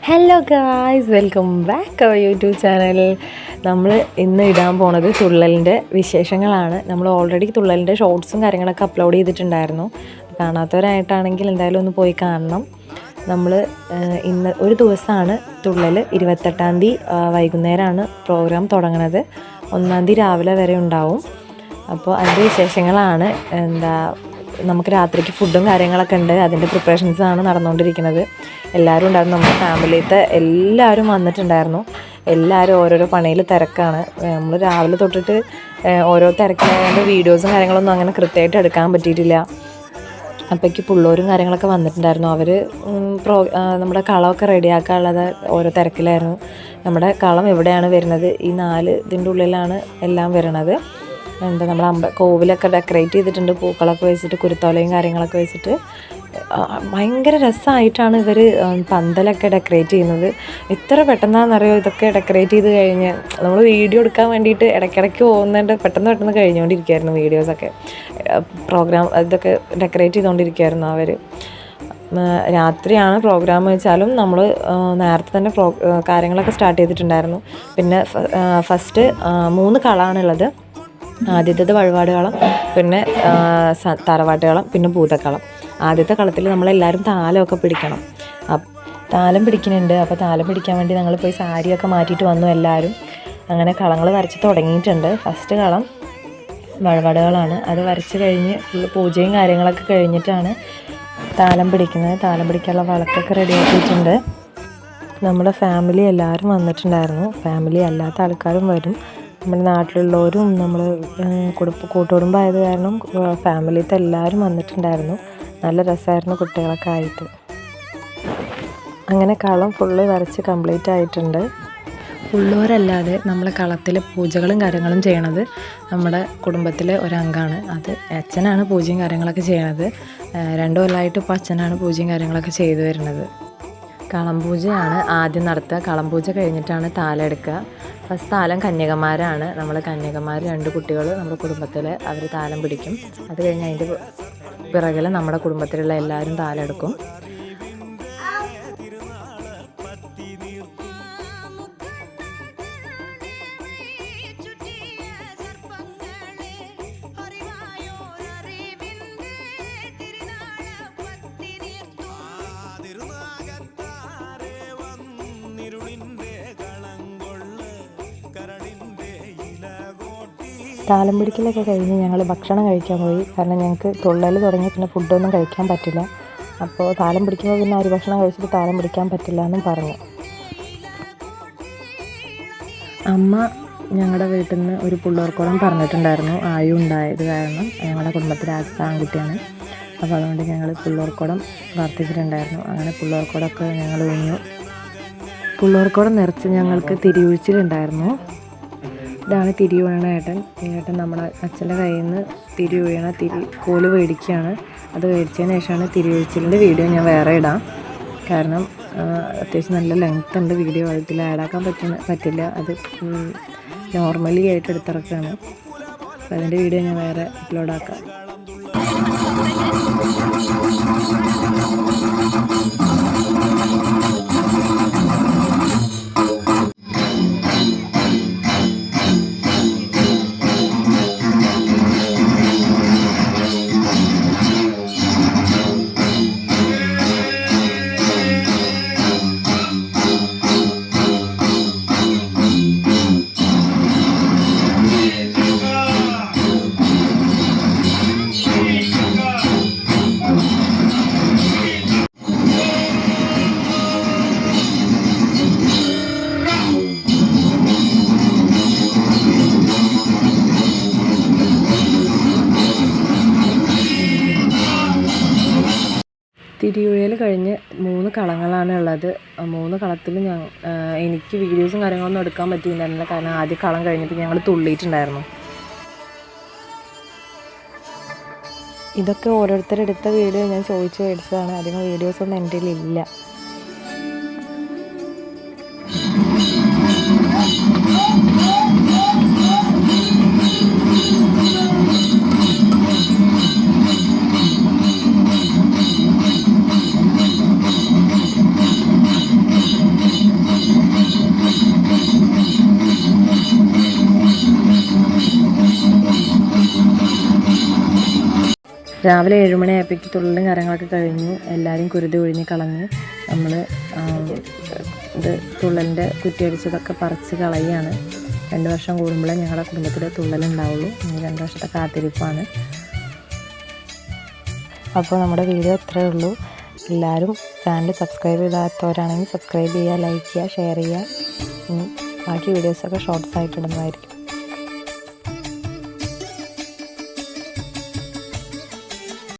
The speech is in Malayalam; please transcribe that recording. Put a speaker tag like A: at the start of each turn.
A: Hello guys, welcome back our YouTube channel. നമ്മൾ ഇന്ന് ഇടാൻ പോണത് തുള്ളലിൻ്റെ വിശേഷങ്ങളാണ്. നമ്മൾ ഓൾറെഡി തുള്ളലിൻ്റെ ഷോർട്സും കാര്യങ്ങളൊക്കെ അപ്ലോഡ് ചെയ്തിട്ടുണ്ടായിരുന്നു. കാണാത്തവരായിട്ടാണെങ്കിൽ എന്തായാലും ഒന്ന് പോയി കാണണം. നമ്മൾ ഇന്ന് ഒരു ദിവസമാണ് തുള്ളൽ. 28-ാം തീയതി വൈകുന്നേരമാണ് പ്രോഗ്രാം തുടങ്ങുന്നത്. 1-ാം തീയതി രാവിലെ വരെ ഉണ്ടാവും. അപ്പോൾ അതിൻ്റെ വിശേഷങ്ങളാണ്. നമുക്ക് രാത്രിക്ക് ഫുഡും കാര്യങ്ങളൊക്കെ ഉണ്ട്. അതിൻ്റെ പ്രിപ്പറേഷൻസാണ് നടന്നുകൊണ്ടിരിക്കുന്നത്. എല്ലാവരും ഉണ്ടായിരുന്നു. നമ്മുടെ ഫാമിലിയിലത്തെ എല്ലാവരും വന്നിട്ടുണ്ടായിരുന്നു. എല്ലാവരും ഓരോരോ പണിയിൽ തിരക്കാണ്. നമ്മൾ രാവിലെ തൊട്ടിട്ട് ഓരോ തിരക്കിലായതുകൊണ്ട് വീഡിയോസും കാര്യങ്ങളൊന്നും അങ്ങനെ കൃത്യമായിട്ട് എടുക്കാൻ പറ്റിയിട്ടില്ല. അപ്പോഴേക്ക് പിള്ളേരും കാര്യങ്ങളൊക്കെ വന്നിട്ടുണ്ടായിരുന്നു. അവർ നമ്മുടെ കളമൊക്കെ റെഡിയാക്കാനുള്ളത് ഓരോ തിരക്കിലായിരുന്നു. നമ്മുടെ കളം എവിടെയാണ് വരുന്നത്? ഈ 4 ഇതിൻ്റെ ഉള്ളിലാണ് എല്ലാം വരുന്നത്. നമ്മൾ കോവിലൊക്കെ ഡെക്കറേറ്റ് ചെയ്തിട്ടുണ്ട്. പൂക്കളൊക്കെ വെച്ചിട്ട്, കുരുത്തോലയും കാര്യങ്ങളൊക്കെ വെച്ചിട്ട് ഭയങ്കര രസമായിട്ടാണ് ഇവർ പന്തലൊക്കെ ഡെക്കറേറ്റ് ചെയ്യുന്നത്. ഇത്ര പെട്ടെന്നാണെന്നറിയോ ഇതൊക്കെ ഡെക്കറേറ്റ് ചെയ്ത് കഴിഞ്ഞ് നമ്മൾ വീഡിയോ എടുക്കാൻ വേണ്ടിയിട്ട് ഇടയ്ക്കിടയ്ക്ക് പോകുന്നതിൻ്റെ പെട്ടെന്ന് കഴിഞ്ഞുകൊണ്ടിരിക്കുകയായിരുന്നു വീഡിയോസൊക്കെ. പ്രോഗ്രാം ഇതൊക്കെ ഡെക്കറേറ്റ് ചെയ്തുകൊണ്ടിരിക്കുകയായിരുന്നു അവർ. രാത്രിയാണ് പ്രോഗ്രാം വെച്ചാലും നമ്മൾ നേരത്തെ തന്നെ കാര്യങ്ങളൊക്കെ സ്റ്റാർട്ട് ചെയ്തിട്ടുണ്ടായിരുന്നു. പിന്നെ ഫസ്റ്റ് 3 കളമാണുള്ളത്. ആദ്യത്തേത് വഴിപാട് കളം, പിന്നെ തറവാട്ട് കളം, പിന്നെ ഭൂതക്കളം. ആദ്യത്തെ കളത്തിൽ നമ്മളെല്ലാവരും താലമൊക്കെ പിടിക്കണം. താലം പിടിക്കുന്നുണ്ട്. അപ്പോൾ താലം പിടിക്കാൻ വേണ്ടി ഞങ്ങൾ പോയി സാരിയൊക്കെ മാറ്റിയിട്ട് വന്നു എല്ലാവരും. അങ്ങനെ കളങ്ങൾ വരച്ച് തുടങ്ങിയിട്ടുണ്ട്. ഫസ്റ്റ് കളം വഴിപാടുകളാണ്. അത് വരച്ച് കഴിഞ്ഞ് ഫുള്ള് പൂജയും കാര്യങ്ങളൊക്കെ കഴിഞ്ഞിട്ടാണ് താലം പിടിക്കുന്നത്. താലം പിടിക്കാനുള്ള വിളക്കൊക്കെ റെഡിയാക്കിയിട്ടുണ്ട്. നമ്മുടെ ഫാമിലി എല്ലാവരും വന്നിട്ടുണ്ടായിരുന്നു. ഫാമിലി അല്ലാത്ത ആൾക്കാരും വരും. നമ്മുടെ നാട്ടിലുള്ളവരും നമ്മൾ കൂട്ടുകുടുംബമായത് കാരണം ഫാമിലിയിലത്തെ എല്ലാവരും വന്നിട്ടുണ്ടായിരുന്നു. നല്ല രസമായിരുന്നു കുട്ടികളൊക്കെ ആയിട്ട്. അങ്ങനെ കളം ഫുള്ള് വരച്ച് കംപ്ലീറ്റ് ആയിട്ടുണ്ട്. ഉള്ളവരല്ലാതെ നമ്മളെ കളത്തിൽ പൂജകളും കാര്യങ്ങളും ചെയ്യണത് നമ്മുടെ കുടുംബത്തിലെ ഒരംഗമാണ്. അത് അച്ഛനാണ് പൂജയും കാര്യങ്ങളൊക്കെ ചെയ്യണത്. 2 കൊല്ലമായിട്ട് ഇപ്പോൾ അച്ഛനാണ് പൂജയും കാര്യങ്ങളൊക്കെ ചെയ്തു വരുന്നത്. കളം പൂജയാണ് ആദ്യം നടത്തുക. കളം പൂജ കഴിഞ്ഞിട്ടാണ് താലം എടുക്കുക. ഫസ്റ്റ് താലം കന്യകമാരാണ്. നമ്മൾ കന്യകമാർ 2 കുട്ടികൾ നമ്മുടെ കുടുംബത്തിൽ അവർ താലം പിടിക്കും. അത് കഴിഞ്ഞ് അതിൻ്റെ പിറകിൽ നമ്മുടെ കുടുംബത്തിലുള്ള എല്ലാവരും താലം എടുക്കും. താലം പിടിക്കലൊക്കെ കഴിഞ്ഞ് ഞങ്ങൾ ഭക്ഷണം കഴിക്കാൻ പോയി. കാരണം ഞങ്ങൾക്ക് തുള്ളൽ തുടങ്ങി പിന്നെ ഫുഡൊന്നും കഴിക്കാൻ പറ്റില്ല. അപ്പോൾ താലം പിടിക്കുമ്പോൾ പിന്നെ അരി ഭക്ഷണം കഴിച്ചിട്ട് താലം പിടിക്കാൻ പറ്റില്ല എന്നും പറഞ്ഞു. അമ്മ ഞങ്ങളുടെ വീട്ടിൽ നിന്ന് ഒരു പിള്ളേർക്കോളം പറഞ്ഞിട്ടുണ്ടായിരുന്നു. ആയു ഉണ്ടായത് കാരണം ഞങ്ങളുടെ കുടുംബത്തിലെ ആദ്യത്തെ ആൺകുട്ടിയാണ്. അപ്പോൾ അതുകൊണ്ട് ഞങ്ങൾ പിള്ളേർക്കോടം പ്രാർത്ഥിച്ചിട്ടുണ്ടായിരുന്നു. അങ്ങനെ പിള്ളേർക്കോടൊക്കെ ഞങ്ങൾ ഒഴിഞ്ഞു. പിള്ളേർക്കോടം നിറച്ച് ഞങ്ങൾക്ക് തിരിയൊഴിച്ചിലുണ്ടായിരുന്നു. ഇതാണ് തിരി വീണ ഏട്ടൻ. നമ്മുടെ അച്ഛൻ്റെ കയ്യിൽ നിന്ന് തിരി വീണ കോല് മേടിക്കുകയാണ്. അത് മേടിച്ചതിന് ശേഷമാണ് തിരി ഒഴിച്ചിലിൻ്റെ വീഡിയോ ഞാൻ വേറെ ഇടാം. കാരണം അത്യാവശ്യം നല്ല ലെങ്ത് ഉണ്ട് വീഡിയോ. അതിൽ ആഡാക്കാൻ പറ്റില്ല. അത് നോർമലി ആയിട്ട് എടുത്തിറക്കുകയാണ്. അപ്പോൾ അതിൻ്റെ വീഡിയോ ഞാൻ വേറെ അപ്ലോഡ് ആക്കാം. തിരിയുഴൽ കഴിഞ്ഞ് 3 കളങ്ങളാണ് ഉള്ളത്. 3 കളത്തിൽ എനിക്ക് വീഡിയോസും കാര്യങ്ങളൊന്നും എടുക്കാൻ പറ്റിയിട്ടുണ്ടായിരുന്നില്ല. കാരണം ആദ്യം കളം കഴിഞ്ഞിട്ട് ഞങ്ങൾ തുള്ളിയിട്ടുണ്ടായിരുന്നു. ഇതൊക്കെ ഓരോരുത്തരെടുത്ത വീഡിയോ ഞാൻ ചോദിച്ച് മേടിച്ചതാണ്. അധികം വീഡിയോസൊന്നും എൻ്റെ കയ്യിലില്ല. രാവിലെ 7 മണിയായപ്പോഴേക്ക് തുള്ളലും കാര്യങ്ങളൊക്കെ കഴിഞ്ഞു. എല്ലാവരും കുരുതി ഒഴിഞ്ഞ് കളഞ്ഞ് നമ്മൾ ഇത് തുള്ളലിൻ്റെ കുറ്റിയടിച്ചതൊക്കെ പറിച്ച് കളയുകയാണ്. 2 വർഷം കൂടുമ്പോഴേ ഞങ്ങളുടെ കുടുംബത്തിൽ തുള്ളലുണ്ടാവുള്ളൂ. 2 വർഷത്തെ കാത്തിരിപ്പാണ്. അപ്പോൾ നമ്മുടെ വീഡിയോ ഇത്രയേ ഉള്ളൂ. എല്ലാവരും ചാനൽ സബ്സ്ക്രൈബ് ചെയ്താത്തവരാണെങ്കിൽ സബ്സ്ക്രൈബ് ചെയ്യുക, ലൈക്ക് ചെയ്യുക, ഷെയർ ചെയ്യുക. ബാക്കി വീഡിയോസൊക്കെ ഷോർട്സ് ആയിട്ട് ഇടുന്നതായിരിക്കും.